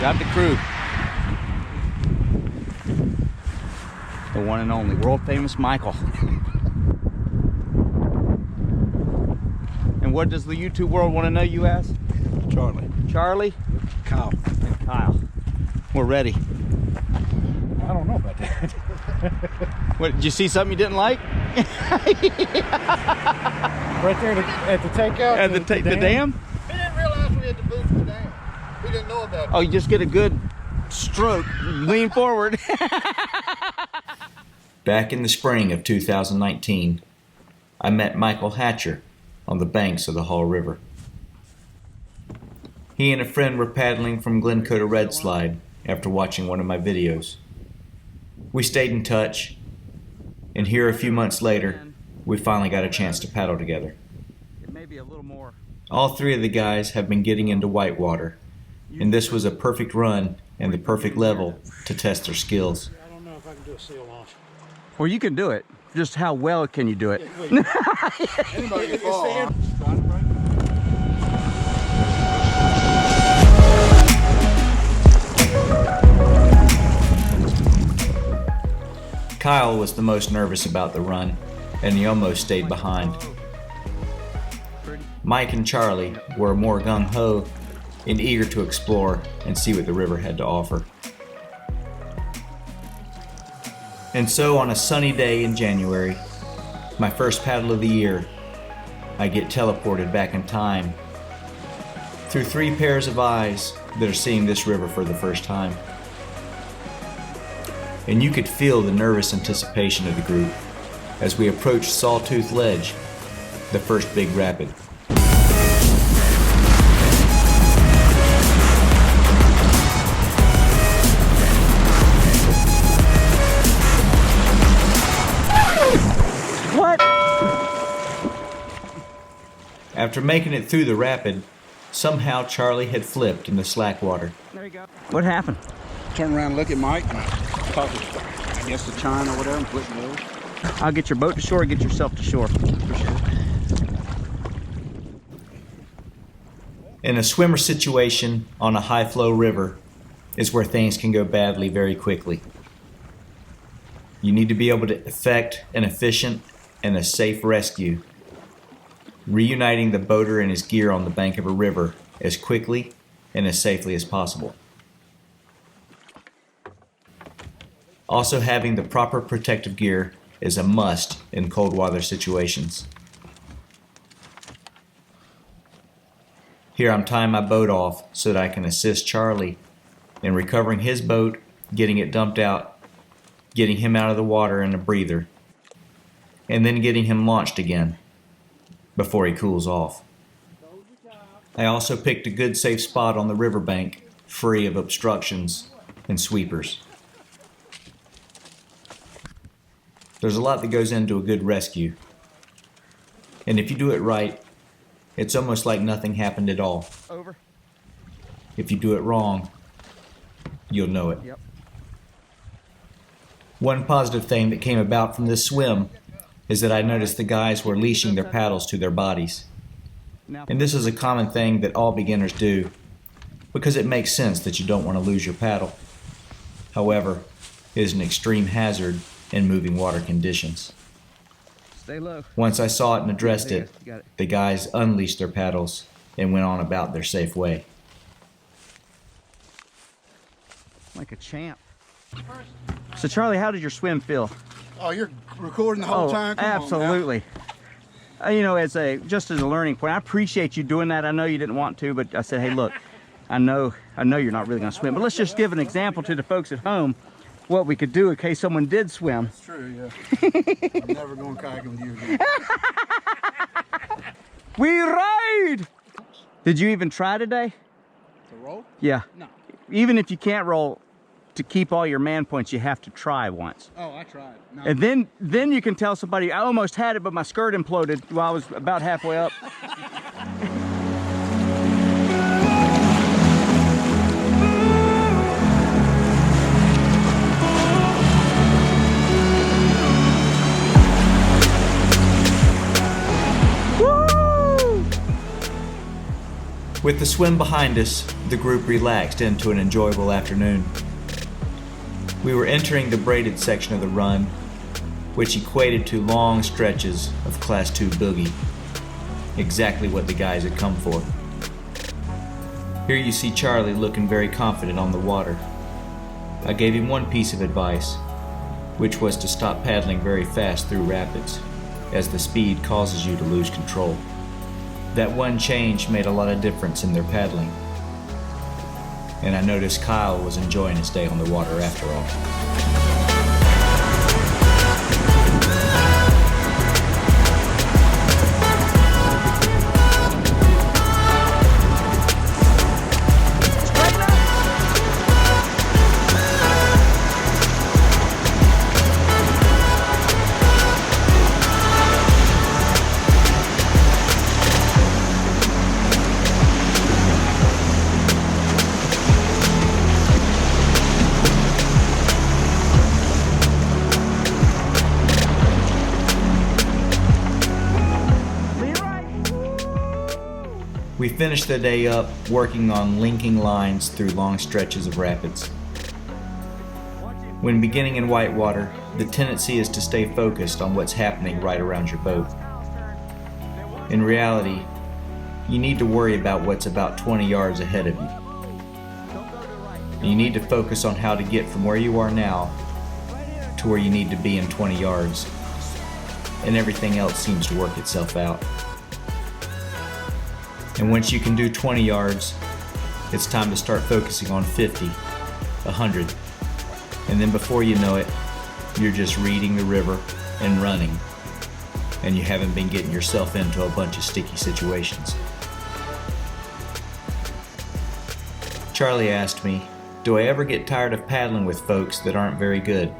Got the crew. The one and only world famous Michael. And what does the YouTube world want to know you as? Charlie. Charlie? Kyle. And Kyle. We're ready. I don't know about that. What, did you see something you didn't like? Right there at the takeout? At the dam? He didn't realize we had to move the dam. He didn't know about it. Oh, you just get a good stroke. Lean forward. Back in the spring of 2019, I met Michael Hatcher on the banks of the Hall River. He and a friend were paddling from Glencoe to Red Slide after watching one of my videos. We stayed in touch, and here a few months later, we finally got a chance to paddle together. All three of the guys have been getting into whitewater, and this was a perfect run and the perfect level to test their skills. I don't know if I can do a sail launch. Well, you can do it. Just how well can you do it? Anybody can fall. Kyle was the most nervous about the run, and he almost stayed behind. Mike and Charlie were more gung-ho and eager to explore and see what the river had to offer. And so on a sunny day in January, my first paddle of the year, I get teleported back in time through three pairs of eyes that are seeing this river for the first time. And you could feel the nervous anticipation of the group as we approached Sawtooth Ledge, the first big rapid. What? After making it through the rapid, somehow Charlie had flipped in the slack water. There you go. What happened? Turn around and look at Mike. Talk to, I guess, the China or whatever, and flip the over. I'll get your boat to shore, get yourself to shore. Appreciate it. In a swimmer situation on a high-flow river is where things can go badly very quickly. You need to be able to effect an efficient and a safe rescue, reuniting the boater and his gear on the bank of a river as quickly and as safely as possible. Also, having the proper protective gear is a must in cold water situations. Here I'm tying my boat off so that I can assist Charlie in recovering his boat, getting it dumped out, getting him out of the water in a breather, and then getting him launched again before he cools off. I also picked a good safe spot on the riverbank, free of obstructions and sweepers. There's a lot that goes into a good rescue. And if you do it right, it's almost like nothing happened at all. Over. If you do it wrong, you'll know it. Yep. One positive thing that came about from this swim is that I noticed the guys were leashing their paddles to their bodies. And this is a common thing that all beginners do, because it makes sense that you don't want to lose your paddle. However, it is an extreme hazard in moving water conditions. Stay low. Once I saw it and addressed it, the guys unleashed their paddles and went on about their safe way. Like a champ. So Charlie, how did your swim feel? Oh, you're recording the whole time? Come absolutely. You know, just as a learning point, I appreciate you doing that. I know you didn't want to, but I said, hey, look, I know you're not really going to swim, but let's just give an example to the folks at home what we could do in case someone did swim. That's true, yeah. I'm never going kayaking with you again. We ride! Did you even try today? To roll? Yeah. No. Even if you can't roll, to keep all your man points, you have to try once. Oh, I tried. No. And then you can tell somebody, I almost had it, but my skirt imploded while I was about halfway up. With the swim behind us, the group relaxed into an enjoyable afternoon. We were entering the braided section of the run, which equated to long stretches of Class 2 boogie. Exactly what the guys had come for. Here you see Charlie looking very confident on the water. I gave him one piece of advice, which was to stop paddling very fast through rapids, as the speed causes you to lose control. That one change made a lot of difference in their paddling, and I noticed Kyle was enjoying his day on the water after all. We finished the day up working on linking lines through long stretches of rapids. When beginning in whitewater, the tendency is to stay focused on what's happening right around your boat. In reality, you need to worry about what's about 20 yards ahead of you. And you need to focus on how to get from where you are now to where you need to be in 20 yards, and everything else seems to work itself out. And once you can do 20 yards, it's time to start focusing on 50, 100, and then before you know it, you're just reading the river and running, and you haven't been getting yourself into a bunch of sticky situations. Charlie asked me, do I ever get tired of paddling with folks that aren't very good?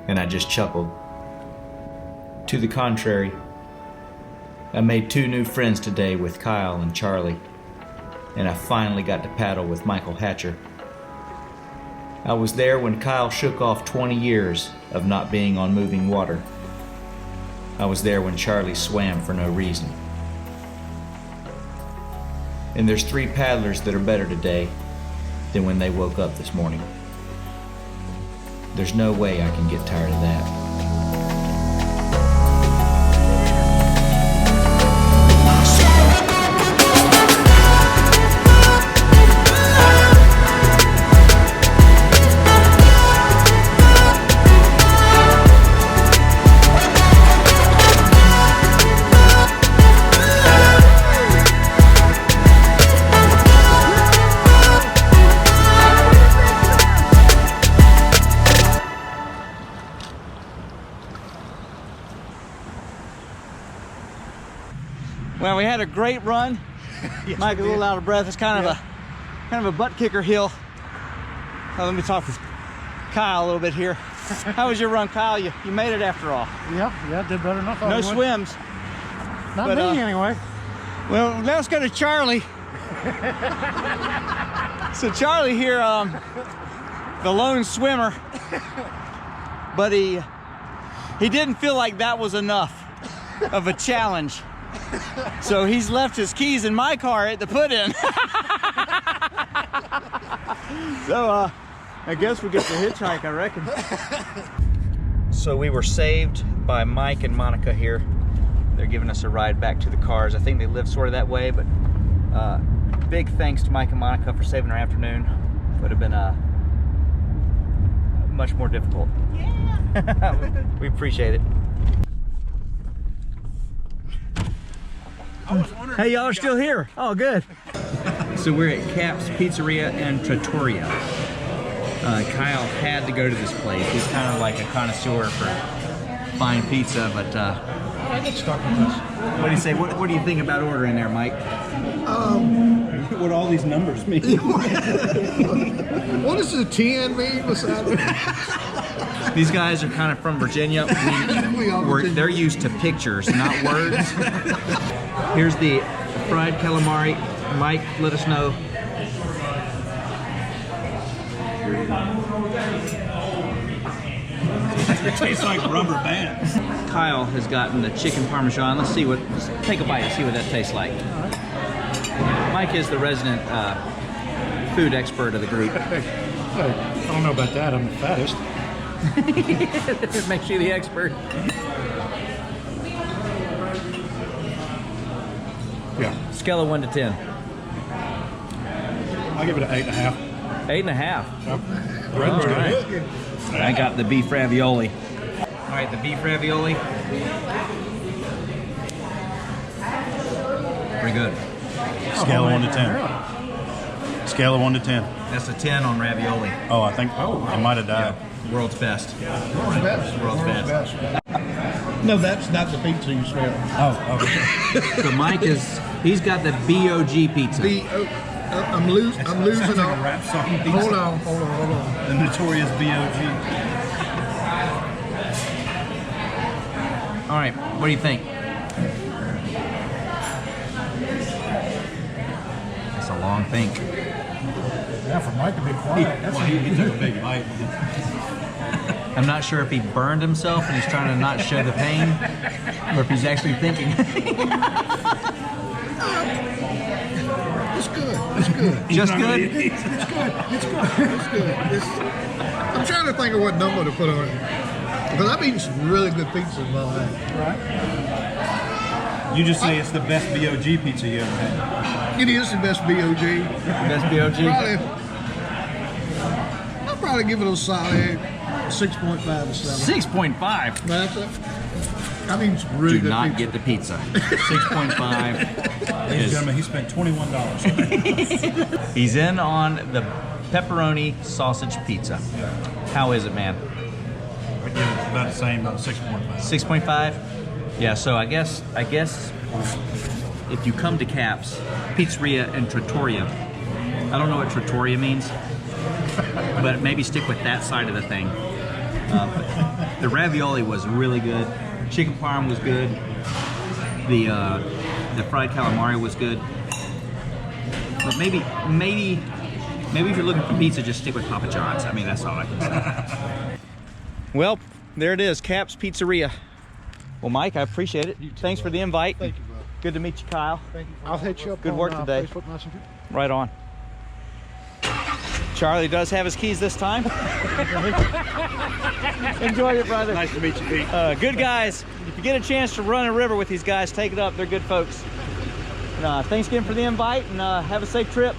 And I just chuckled. To the contrary, I made 2 new friends today with Kyle and Charlie, and I finally got to paddle with Michael Hatcher. I was there when Kyle shook off 20 years of not being on moving water. I was there when Charlie swam for no reason. And there's 3 paddlers that are better today than when they woke up this morning. There's no way I can get tired of that. Well, we had a great run. Yes, Mike a little out of breath. It's kind of a butt kicker hill. Let me talk with Kyle a little bit here. How was your run, Kyle? You made it after all. Yeah, did better than I thought. No swims. Not me anyway. Well, let's go to Charlie. So Charlie here, the lone swimmer, but he didn't feel like that was enough of a challenge. So he's left his keys in my car at the put-in. So I guess we get to hitchhike, I reckon. So we were saved by Mike and Monica here. They're giving us a ride back to the cars. I think they live sort of that way, but big thanks to Mike and Monica for saving our afternoon. Would have been much more difficult. Yeah. We appreciate it. Hey, y'all are still here. Oh, good. So we're at Cap's Pizzeria and Trattoria. Kyle had to go to this place. He's kind of like a connoisseur for fine pizza, but I get stuck with this. what do you say? What do you think about ordering there, Mike? What all these numbers mean? What does the 10 mean beside it? These guys are kind of from Virginia. They're used to pictures, not words. Here's the fried calamari. Mike, let us know. It tastes like rubber bands. Kyle has gotten the chicken Parmesan. Let's take a bite and see what that tastes like. Mike is the resident food expert of the group. I don't know about that. I'm the fattest. Makes you the expert. Yeah. Scale of 1 to 10. I'll give it an 8.5. 8.5. All right. I got the beef ravioli. All right, the beef ravioli. Pretty good. Scale of 1 to 10. Scale of 1 to 10. That's a 10 on ravioli. Oh, I think I might have died. Yeah. World's best. World's best. World's best. No, that's not the pizza you smell. Oh, okay. So Mike he's got the BOG pizza. I'm losing Sounds like all. a rap song pizza. Hold on. The notorious B.O.G. All right, what do you think? That's a long think. Yeah, for Mike to be quiet. That's He took a big bite. I'm not sure if he burned himself and he's trying to not show the pain, or if he's actually thinking. It's good. It's good. Just good? It's good. I'm trying to think of what number to put on it. Because I've eaten some really good pizza in my life. right. You just say it's the best B.O.G. pizza you ever had. It is the best BOG. Best BOG? I'll probably give it a solid 6.5 to 7. 6.5. That's it. I mean, it's really Do good not pizza. get the pizza. 6.5. Ladies and gentlemen, he spent $21. He's in on the pepperoni sausage pizza. How is it, man? I give it about the same, about 6.5. 6.5? Yeah, so I guess if you come to Caps, Pizzeria and Trattoria, I don't know what Trattoria means, but maybe stick with that side of the thing. The ravioli was really good. Chicken parm was good. The fried calamari was good. But maybe if you're looking for pizza, just stick with Papa John's. I mean, that's all I can say. Well, there it is, Caps Pizzeria. Well, Mike, I appreciate it. Thanks for the invite. Thank you, brother. Good to meet you, Kyle. Thank you. I'll hit you up Good on work today. Facebook Messenger. Right on. Charlie does have his keys this time. Enjoy it, brother. Nice to meet you, Pete. Good guys. If you get a chance to run a river with these guys, take it up. They're good folks. And, thanks again for the invite, and have a safe trip.